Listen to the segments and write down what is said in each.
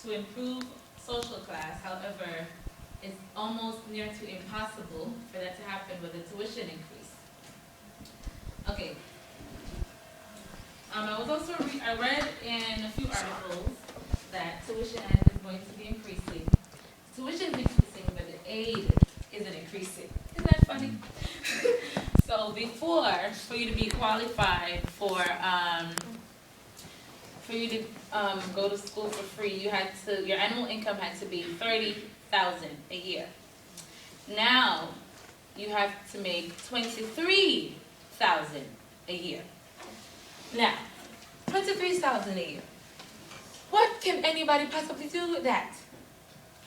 to improve social class. However, it's almost near to impossible for that to happen with a tuition increase. Okay. I read in a few articles that tuition is going to be increasing. Tuition is increasing, but the aid isn't increasing. Isn't that funny? So before, for you to be qualified for you to go to school for free, your annual income had to be $30,000 a year. Now you have to make $23,000 a year. Now, $23,000 a year. What can anybody possibly do with that?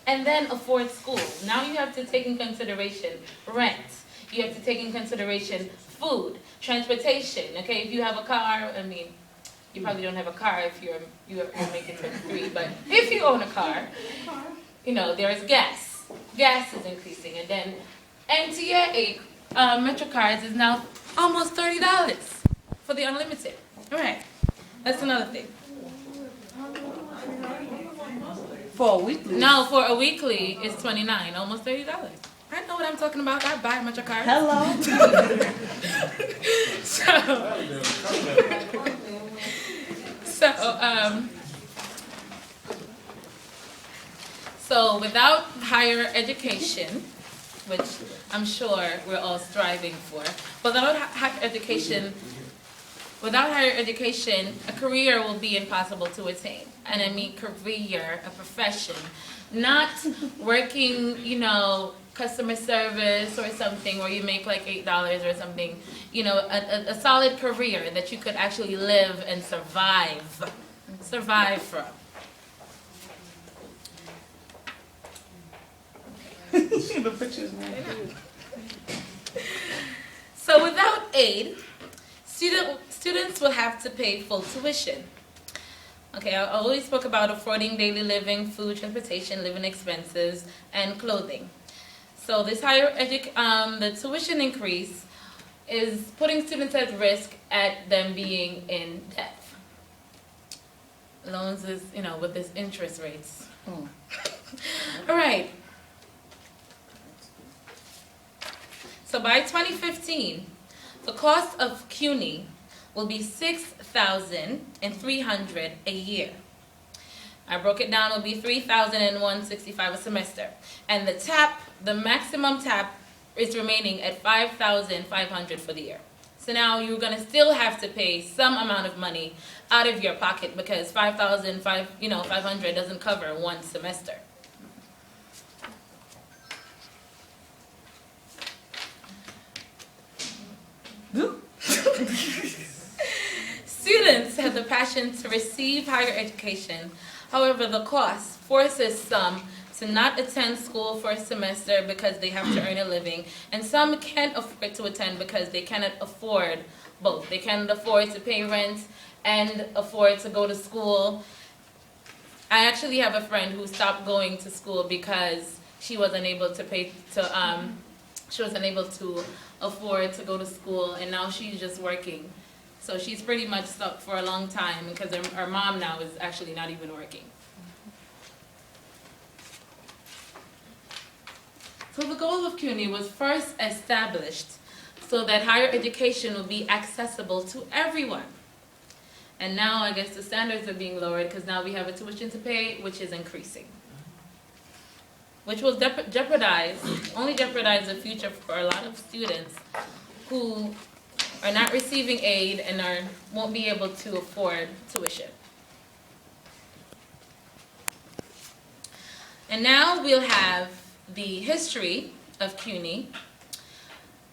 And then afford school. Now you have to take in consideration rent. You have to take in consideration food, transportation. Okay, if you have a car, I mean, you probably don't have a car if you're making 23, but if you own a car, you know, there's gas. Gas is increasing, and then MTA Metro cards is now almost $30 for the unlimited. All right, that's another thing. For a weekly? No, for a weekly it's $29, almost $30. I know what I'm talking about. I buy Metro cards. Hello. So without higher education, which I'm sure we're all striving for, without higher education, a career will be impossible to attain. And I mean career, a profession, not working, you know, customer service or something where you make like $8 or something, you know, a solid career that you could actually live and survive from. The pictures, man. So without aid, students will have to pay full tuition. Okay, I always spoke about affording daily living, food, transportation, living expenses, and clothing. So this the tuition increase is putting students at risk at them being in debt. Loans is, you know, with this interest rates. All right. So by 2015, the cost of CUNY will be $6,300 a year. I broke it down, it will be $3,165 a semester. And the maximum tap is remaining at $5,500 for the year. So now you're going to still have to pay some amount of money out of your pocket because $5,500 doesn't cover one semester. Students have the passion to receive higher education. However, the cost forces some to not attend school for a semester because they have to earn a living, and some can't afford to attend because they cannot afford both. They cannot afford to pay rent and afford to go to school. I actually have a friend who stopped going to school because she wasn't able to afford to go to school, and now she's just working. So she's pretty much stuck for a long time because her mom now is actually not even working. So the goal of CUNY was first established so that higher education will be accessible to everyone. And now I guess the standards are being lowered because now we have a tuition to pay, which is increasing. Which will jeopardize the future for a lot of students who are not receiving aid and won't be able to afford tuition. And now we'll have the history of CUNY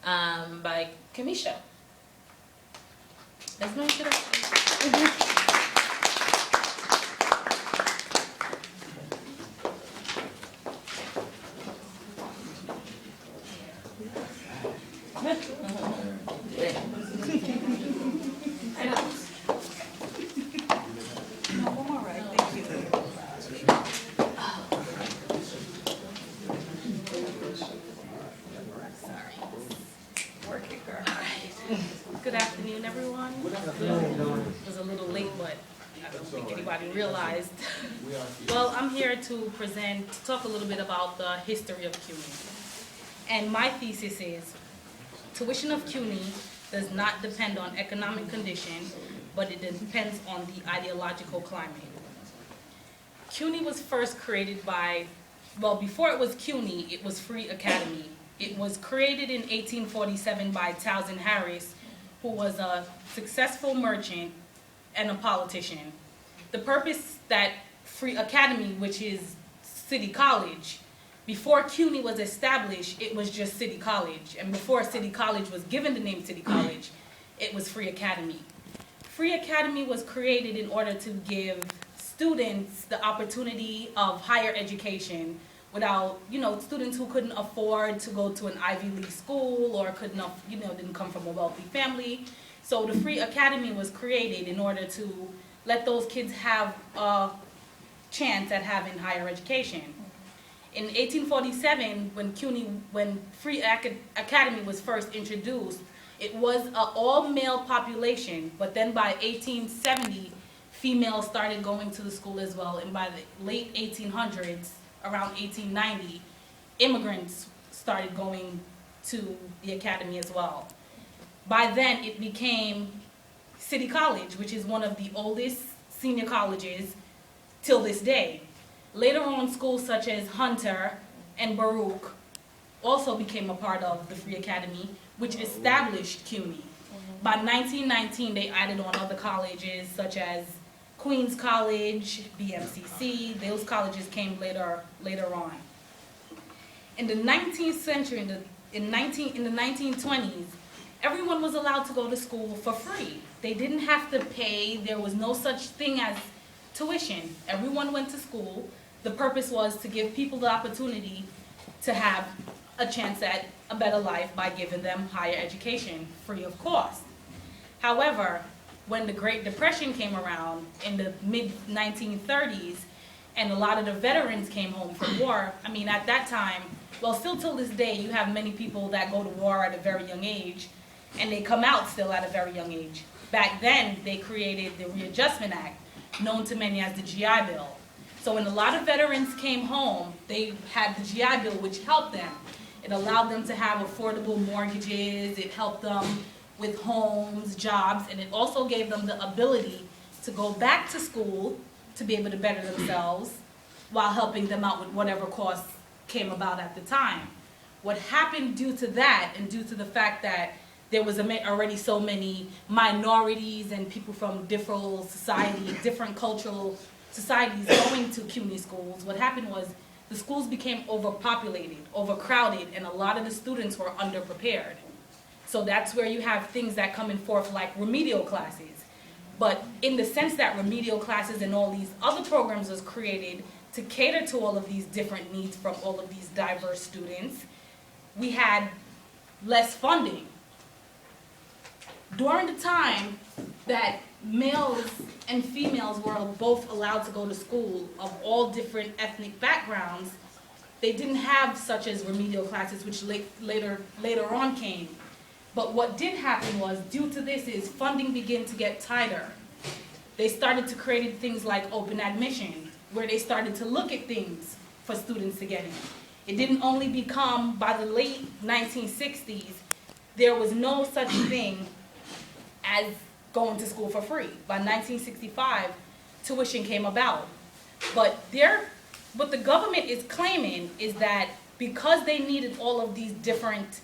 by Kamisha. That's my introduction. Good afternoon, everyone. It was a little late, but I don't think anybody realized Well, I'm here to talk a little bit about the history of CUNY. And my thesis is, tuition of CUNY does not depend on economic condition, but it depends on the ideological climate. CUNY was first created by, well, before it was CUNY, it was Free Academy. It was created in 1847 by Townsend Harris, who was a successful merchant and a politician. The purpose that Free Academy, which is City College, before CUNY was established, it was just City College. And before City College was given the name City College, it was Free Academy. Free Academy was created in order to give students the opportunity of higher education without, students who couldn't afford to go to an Ivy League school or didn't come from a wealthy family. So the Free Academy was created in order to let those kids have a chance at having higher education. In 1847, when Free Academy was first introduced, it was an all-male population, but then by 1870, females started going to the school as well, and by the late 1800s, around 1890, immigrants started going to the academy as well. By then, it became City College, which is one of the oldest senior colleges till this day. Later on, schools such as Hunter and Baruch also became a part of the Free Academy, which established CUNY. By 1919, they added on other colleges such as Queens College, BMCC. Those colleges came later on. In the 19th century, in the 1920s, everyone was allowed to go to school for free. They didn't have to pay. There was no such thing as tuition. Everyone went to school. The purpose was to give people the opportunity to have a chance at a better life by giving them higher education free of cost. However, when the Great Depression came around in the mid-1930s and a lot of the veterans came home from war, at that time, well, still till this day, you have many people that go to war at a very young age and they come out still at a very young age. Back then, they created the Readjustment Act, known to many as the GI Bill. So when a lot of veterans came home, they had the GI Bill, which helped them. It allowed them to have affordable mortgages, it helped them with homes, jobs, and it also gave them the ability to go back to school to be able to better themselves while helping them out with whatever costs came about at the time. What happened due to that and due to the fact that there was already so many minorities and people from different cultural societies going to CUNY schools, what happened was the schools became overpopulated, overcrowded, and a lot of the students were underprepared. So that's where you have things that come in forth like remedial classes. But in the sense that remedial classes and all these other programs was created to cater to all of these different needs from all of these diverse students, we had less funding. During the time that males and females were both allowed to go to school of all different ethnic backgrounds, they didn't have such as remedial classes, which later on came. But what did happen was, due to this, is funding began to get tighter. They started to create things like open admission, where they started to look at things for students to get in. It didn't only become, by the late 1960s, there was no such thing as going to school for free. By 1965, tuition came about. But what the government is claiming is that because they needed all of these different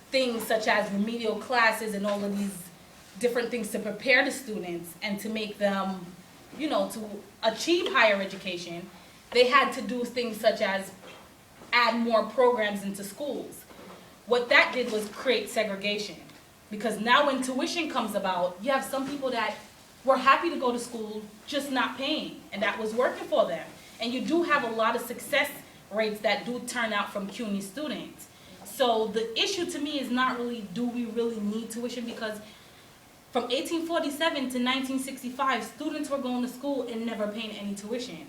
things such as remedial classes and all of these different things to prepare the students and to make them, to achieve higher education, they had to do things such as add more programs into schools. What that did was create segregation. Because now when tuition comes about, you have some people that were happy to go to school, just not paying, and that was working for them. And you do have a lot of success rates that do turn out from CUNY students. So the issue to me is not really, do we really need tuition? Because from 1847 to 1965, students were going to school and never paying any tuition.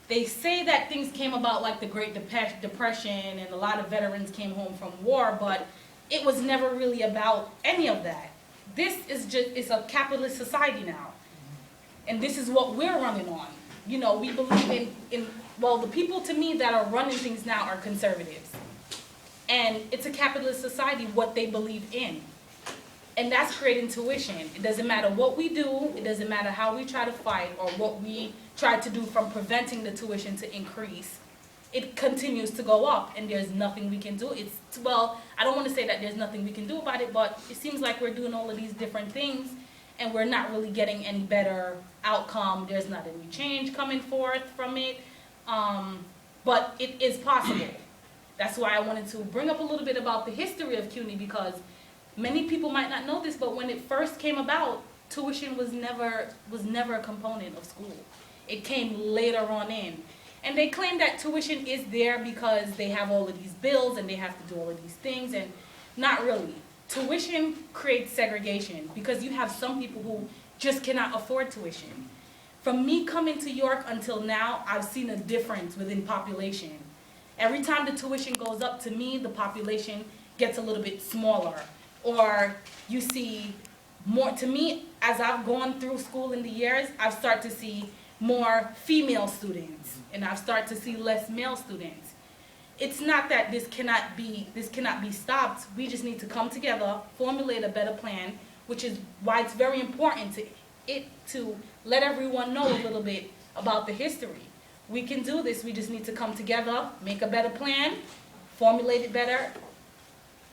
They say that things came about like the Great Depression and a lot of veterans came home from war, but it was never really about any of that. This is a capitalist society now. And this is what we're running on. you know, we believe well, the people to me that are running things now are conservatives. And it's a capitalist society, what they believe in. And that's creating tuition. It doesn't matter what we do, it doesn't matter how we try to fight or what we try to do from preventing the tuition to increase. It continues to go up and there's nothing we can do. Well, I don't want to say that there's nothing we can do about it, but it seems like we're doing all of these different things and we're not really getting any better outcome. There's not any change coming forth from it. But it is possible. That's why I wanted to bring up a little bit about the history of CUNY, because many people might not know this, but when it first came about, tuition was never a component of school. It came later on in. And they claim that tuition is there because they have all of these bills and they have to do all of these things, and not really. Tuition creates segregation because you have some people who just cannot afford tuition. From me coming to York until now, I've seen a difference within population. Every time the tuition goes up, to me, the population gets a little bit smaller. Or you see more, to me, as I've gone through school in the years, I've started to see more female students, and I've started to see less male students. It's not that this cannot be stopped. We just need to come together, formulate a better plan, which is why it's very important to let everyone know a little bit about the history. We can do this. We just need to come together, make a better plan, formulate it better.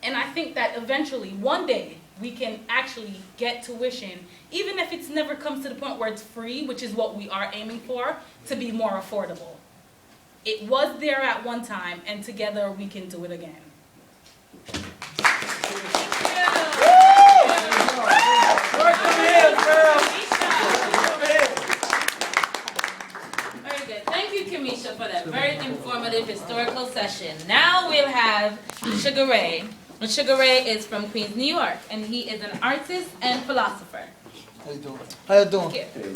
And I think that eventually, one day, we can actually get tuition, even if it never comes to the point where it's free, which is what we are aiming for, to be more affordable. It was there at one time, and together we can do it again. Very good. Thank you, Kamisha, for that very informative historical session. Now we'll have Sugar Ray. Sugar Ray is from Queens, New York, and he is an artist and philosopher. How you doing? Thank you.